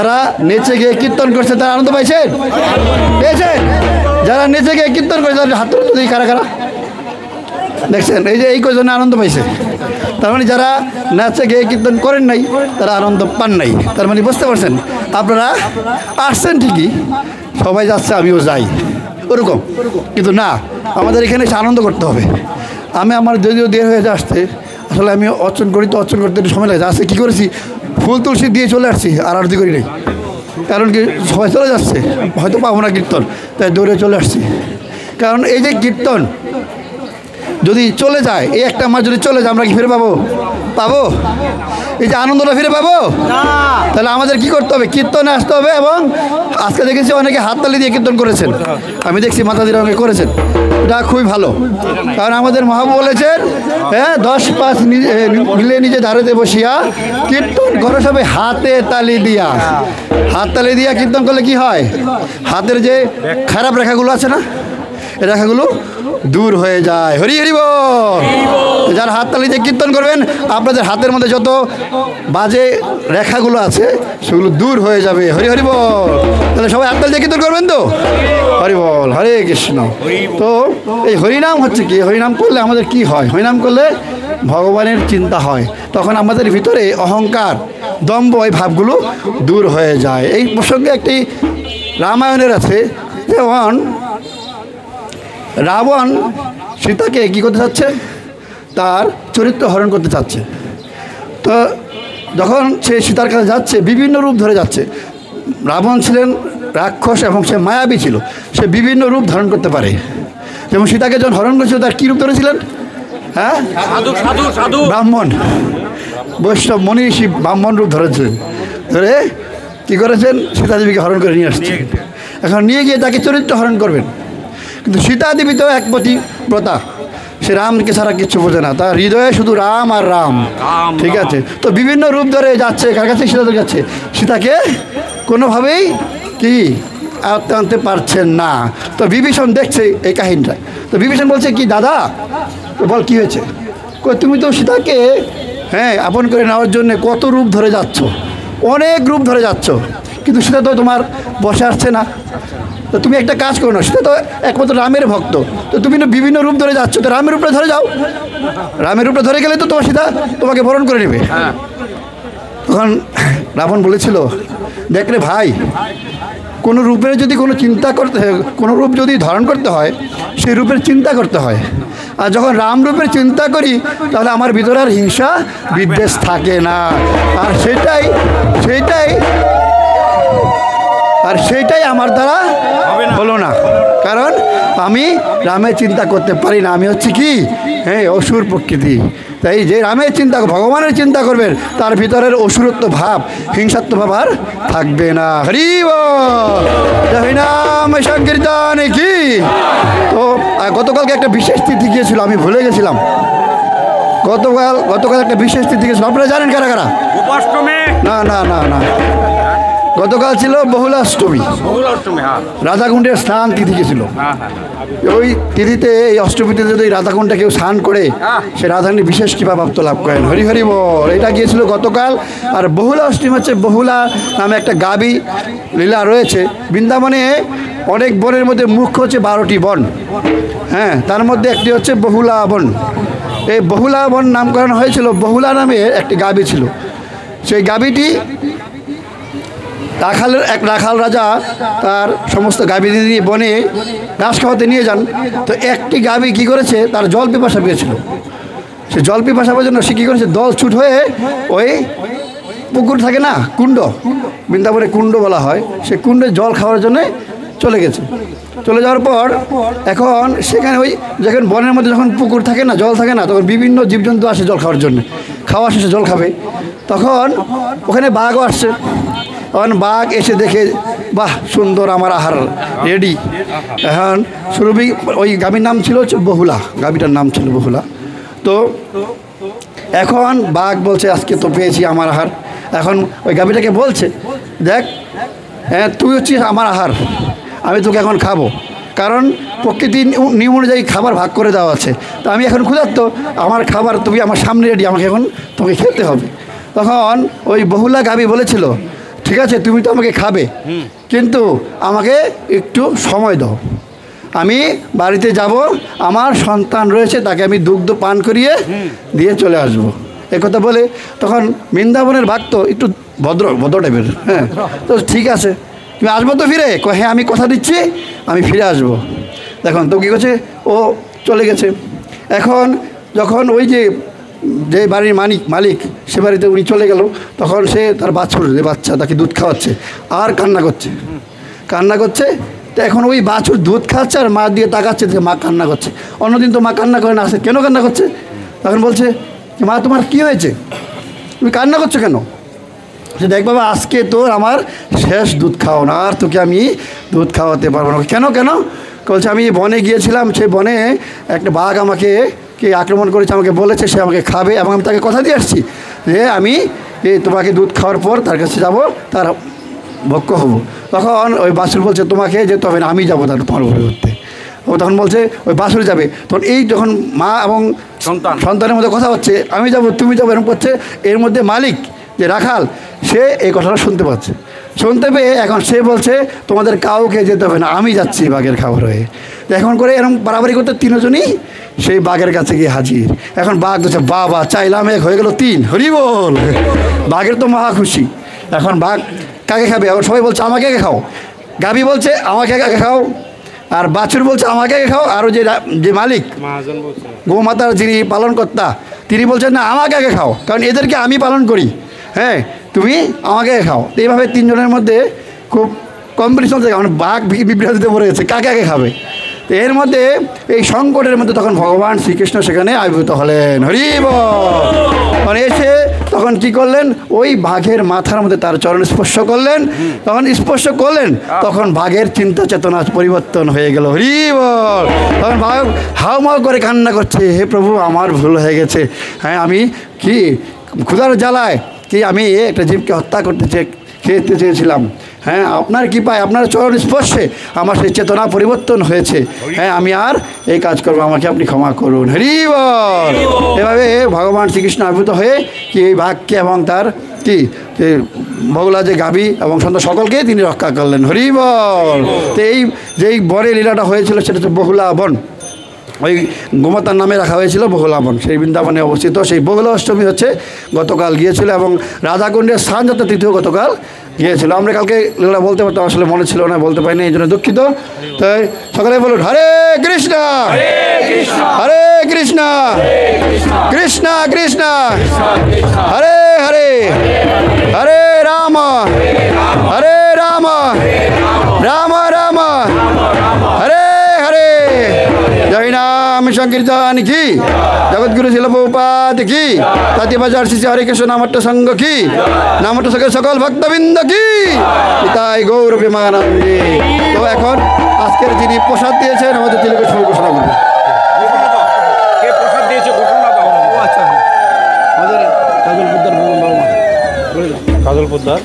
যারা নেচে গিয়ে কীর্তন করছে তারা আনন্দ পাইছেন? পেয়েছেন? যারা নেচে গিয়ে কীর্তন করছে তাদের হাত তুলে দিই কারা কারা দেখছেন? এই যে এই কয়জনে আনন্দ পাইছে। তার মানে যারা নাচে গিয়ে কীর্তন করেন নাই তারা আনন্দ পান নাই। তার মানে বুঝতে পারছেন? আপনারা আসছেন ঠিকই, সবাই যাচ্ছে আমিও যাই ওরকম, কিন্তু না, আমাদের এখানে এসে আনন্দ করতে হবে। আমি আমার যদিও দেরি হয়ে আসতে, আসলে আমি অর্চন করতে একটু সময় লাগে। আজকে কী করেছি, ফুল তুলসী দিয়ে চলে আসছি, আর আরতি করি নাই। কারণ কি, সবাই চলে যাচ্ছে, হয়তো পাবো না কীর্তন, তাই দৌড়ে চলে আসছি। কারণ এই যে কীর্তন যদি চলে যায়, এই একটা মাস যদি চলে যায়, আমরা কি ফিরে পাবো? এই যে আনন্দটা ফিরে পাবো? তাহলে আমাদের কি করতে হবে? কীর্তনে আসতে হবে। এবং আজকে দেখেছি অনেকে হাততালি দিয়ে কীর্তন করেছেন, আমি দেখছি মাথা দিয়ে অনেকে করেছেন, এটা খুবই ভালো। কারণ আমাদের মহাপ্রভু বলেছেন, হ্যাঁ, 10-5 মিলে নিজে ধারেতে বসিয়া কীর্তন করো সবাই হাতে তালি দিয়া। হাততালি দিয়া কীর্তন করলে কি হয়? হাতের যে খারাপ রেখাগুলো আছে না, এই রেখাগুলো দূর হয়ে যায়। হরি হরি বল। যারা হাততালি দিয়ে কীর্তন করবেন, আপনাদের হাতের মধ্যে যত বাজে রেখাগুলো আছে সেগুলো দূর হয়ে যাবে। হরি হরি বল। তাহলে সবাই হাততালি দিয়ে কীর্তন করবেন তো? হরি বল, হরে কৃষ্ণ। তো এই হরিনাম হচ্ছে কি? হরিনাম করলে আমাদের কি হয়? হরিনাম করলে ভগবানের চিন্তা হয়, তখন আমাদের ভিতরে অহংকার, দম্ভ, এই ভাবগুলো দূর হয়ে যায়। এই প্রসঙ্গে একটি রামায়ণের আছে, যেমন রাবণ সীতাকে কী করতে চাচ্ছে? তার চরিত্র হরণ করতে চাচ্ছে। তো যখন সে সীতার কাছে যাচ্ছে, বিভিন্ন রূপ ধরে যাচ্ছে। রাবণ ছিলেন রাক্ষস এবং সে মায়াবী ছিল, সে বিভিন্ন রূপ ধারণ করতে পারে। যেমন সীতাকে যখন হরণ করেছিল, তার কী রূপ ধরেছিলেন? হ্যাঁ, ব্রাহ্মণ, বৈষ্ণব, মনীষী ব্রাহ্মণ রূপ ধরেছিলেন। ধরে কী করেছেন? সীতাদেবীকে হরণ করে নিয়ে আসছে। এখন নিয়ে গিয়ে তাকে চরিত্র হরণ করবেন। কিন্তু সীতা দেবী তো একপতি ব্রতা, সে রামকে ছাড়া কিচ্ছু বোঝে না, তার হৃদয়ে শুধু রাম আর রাম। ঠিক আছে, তো বিভিন্ন রূপ ধরে যাচ্ছে, কার কাছে? সীতাদের কাছে। সীতাকে কোনোভাবেই কি আয়ত্তে আনতে পারছেন না। তো বিভীষণ দেখছে এই কাহিনীটা। তো বিভীষণ বলছে, কি দাদা, তো বল কী হয়েছে? তুমি তো সীতাকে আপন করে নেওয়ার জন্য কত রূপ ধরে যাচ্ছ, অনেক রূপ ধরে যাচ্ছ, কিন্তু সীতা তো তোমার বসে আসছে না। তো তুমি একটা কাজ করো না, সেটা তো একমাত্র রামের ভক্ত, তো তুমি তো বিভিন্ন রূপ ধরে যাচ্ছ, তো রামের রূপটা ধরে যাও। রামের রূপটা ধরে গেলে তো তোমার সীতা তোমাকে বরণ করে নেবে। তখন রাবণ বলেছিল, দেখ রে ভাই, কোনো রূপের যদি কোনো চিন্তা করতে, কোনো রূপ যদি ধারণ করতে হয়, সেই রূপের চিন্তা করতে হয়। আর যখন রাম রূপের চিন্তা করি, তাহলে আমার ভিতরে আর হিংসা বিদ্বেষ থাকে না। আর সেইটাই আমার দ্বারা হলো না, কারণ আমি রামের চিন্তা করতে পারি না। আমি হচ্ছে কি, অসুর প্রকৃতি। তাই যে রামের চিন্তা, ভগবানের চিন্তা করবেন, তার ভিতরের অসুরত্ব ভাব, হিংসাত্ব ভাব আর থাকবে না। হরি নাম সংকীর্তন কি। তো গতকালকে একটা বিশেষ তিথি গিয়েছিল, আমি ভুলে গেছিলাম। গতকাল একটা বিশেষ তিথি গিয়েছিল, আপনারা জানেন কারা কারা? না না না না, গতকাল ছিল বহুলাষ্টমী। রাধাকুণ্ডের স্নান তিথি গেছিল। ওই তিথিতে, এই অষ্টমীতে যদি রাধাকুণ্ডে কেউ স্নান করে, সে রাধারানী বিশেষ কৃপা প্রাপ্ত লাভ করেন। হরি হরি বল। এটা গিয়েছিল গতকাল। আর বহুলা অষ্টমী হচ্ছে, বহুলা নামে একটা গাবি লীলা রয়েছে বৃন্দাবনে। অনেক বনের মধ্যে মুখ্য হচ্ছে 12টি বন, তার মধ্যে একটি হচ্ছে বহুলা বন। এই বহুলা বন নামকরণ হয়েছিল, বহুলা নামে একটি গাবি ছিল। সেই গাবিটি এক রাখাল রাজা তার সমস্ত গাভী নিয়ে বনে ঘাস খাওয়াতে নিয়ে যান। তো একটি গাভী কী করেছে, তার জল পিপাসা পেয়েছিল। সে জল পিপাসা পাওয়ার জন্য সে কী করেছে, দল ছুট হয়ে ওই পুকুর থাকে না, কুণ্ড, বৃন্দাবনে কুণ্ড বলা হয়, সে কুণ্ডে জল খাওয়ার জন্য চলে গেছে। চলে যাওয়ার পর এখন সেখানে ওই যখন বনের মধ্যে যখন পুকুর থাকে না, জল থাকে না, তখন বিভিন্ন জীবজন্তু আসে জল খাওয়ার জন্য। খাওয়া শেষে জল খাবে, তখন ওখানে বাঘও আসছে। তখন বাঘ এসে দেখে, বাহ সুন্দর, আমার আহার রেডি। এখন সুরভি, ওই গাভীর নাম ছিল হচ্ছে বহুলা, গাভীটার নাম ছিল বহুলা। তো এখন বাঘ বলছে, আজকে তো পেয়েছি আমার আহার। এখন ওই গাভীটাকে বলছে, দেখ, তুই হচ্ছিস আমার আহার, আমি তোকে এখন খাবো। কারণ প্রকৃতির নিয়ম অনুযায়ী খাবার ভাগ করে দেওয়া আছে। তো আমি এখন ক্ষুধার্ত, আমার খাবার তুমি আমার সামনে রেডি, আমাকে এখন তোমাকে খেতে হবে। তখন ওই বহুলা গাভী বলেছিল, ঠিক আছে তুমি তো আমাকে খাবে, কিন্তু আমাকে একটু সময় দাও, আমি বাড়িতে যাব, আমার সন্তান রয়েছে, তাকে আমি দুগ্ধ পান করিয়ে দিয়ে চলে আসবো। একথা বলে তখন বৃন্দাবনের ভক্ত একটু ভদ্র টাইপের, হ্যাঁ, তো ঠিক আছে তুমি আসবো তো ফিরে? হ্যাঁ আমি কথা দিচ্ছি আমি ফিরে আসবো। দেখুন তো কী করছে, ও চলে গেছে। এখন যখন ওই যে বাড়ির মালিক সে বাড়িতে উনি চলে গেল, তখন সে তার বাচ্চা তাকে দুধ খাওয়াচ্ছে আর কান্না করছে। তো এখন ওই বাছুর দুধ খাচ্ছে আর মা দিয়ে তাকাচ্ছে, মা কান্না করছে। অন্যদিন তো মা কান্না করে না, আসে কেন কান্না করছে? তখন বলছে মা তোমার কি হয়েছে, তুমি কান্না করছো কেন? যে দেখ বাবা, আজকে তোর আমার শেষ দুধ খাওয়ানো, আর তোকে আমি দুধ খাওয়াতে পারবো না। কেন? বলছে আমি বনে গিয়েছিলাম, সেই বনে একটা বাঘ আমাকে আক্রমণ করেছে, আমাকে বলেছে সে আমাকে খাবে, এবং আমি তাকে কথা দিয়ে আসছি যে আমি তোমাকে দুধ খাওয়ার পর তার কাছে যাব, তার ভক্ষ হব। তখন ওই বাছুর বলছে তোমাকে যেতে হবে না, আমি যাবো তার তোমার উপরে করতে। ও তখন বলছে ওই বাছুর যাবে। তখন যখন মা এবং সন্তানের মধ্যে কথা হচ্ছে, আমি যাব তুমি যাবো এরকম করছে, এর মধ্যে মালিক যে রাখাল সে এই কথাটা শুনতে পেয়ে এখন সে বলছে তোমাদের কাউকে যেতে হবে না, আমি যাচ্ছি বাঘের খাবার হয়ে। এখন করে এরকম বাড়াবাড়ি করতে তিনজনই সেই বাঘের কাছে গিয়ে হাজির। এখন বাঘ বলছে বাবা চাইলাম এক হয়ে গেল 3, হরি বল। বাঘের তো মহা খুশি। এখন বাঘ কাকে খাবে? এখন সবাই বলছে আমাকে খাও। গাভী বলছে আমাকে খাও, আর বাছুর বলছে আমাকে খাও, আর যে মালিক গোমাতার যিনি পালনকর্তা তিনি বলছেন না আমাকে আগে খাও, কারণ এদেরকে আমি পালন করি, হ্যাঁ তুমি আমাকে খাও। তো এইভাবে তিনজনের মধ্যে খুব কম্পিটিশন থাকে, মানে বাঘ বিভ্রান্তিতে পড়ে গেছে কাকে আগে খাবে। তো এর মধ্যে এই সংকটের মধ্যে তখন ভগবান শ্রীকৃষ্ণ সেখানে আবির্ভূত হলেন, হরি বল। মানে এসে তখন কি করলেন, ওই বাঘের মাথার মধ্যে তার চরণ স্পর্শ করলেন। তখন বাঘের চিন্তা চেতনা পরিবর্তন হয়ে গেল, হরি বল। তখন বাঘ হাউমাউ করে কান্না করছে, হে প্রভু আমার ভুল হয়ে গেছে, হ্যাঁ আমি কি ক্ষুধার জ্বালায় আমি একটা জীবকে হত্যা খেতে চেয়েছিলাম, হ্যাঁ আপনার কৃপায় আপনার চরণ স্পর্শে আমার সেই চেতনা পরিবর্তন হয়েছে, হ্যাঁ আমি আর এই কাজ করবো, আমাকে আপনি ক্ষমা করুন, হরি বল। এভাবে ভগবান শ্রীকৃষ্ণ আবির্ভূত হয়ে এই বাঘকে এবং তার বগলা যে গাভী এবং সন্তান সকলকে তিনি রক্ষা করলেন, হরি বল। তো যেই বনে লীলাটা হয়েছিল সেটা হচ্ছে বহুলা বন, ওই গোমাতার নামে রাখা হয়েছিল বহুলা বন, সেই বৃন্দাবনে অবস্থিত। সেই বহুলা অষ্টমী হচ্ছে গতকাল গিয়েছিল, এবং রাধাকুণ্ডের স্নানযাত্রা তিথিও গতকাল গিয়েছিল। আমরা কালকে লীলা বলতে পারতাম, আসলে মনে ছিল না, বলতে পারিনি, এই জন্য দুঃখিত। তাই সকালে বলুন হরে কৃষ্ণ হরে কৃষ্ণ কৃষ্ণ কৃষ্ণ হরে হরে, হরে রাম হরে রাম রাম রাম হরে হরে। জয় নাম সংকীর্তন কি, জগৎগুরু শিল প্রভুপাদ কি, তাতি বাজার শ্রী হরে কৃষ্ণ নামট্ট সংঘ কি, নামট্ট সংঘের সকল ভক্তবৃন্দ কি, তাই গৌর প্রেমানন্দে। তো এখন আজকের যিনি প্রসাদ দিয়েছেন আমাদের তিলকের সঙ্গে ঘোষণা করবেন। আমাদের কাজল পোদ্দার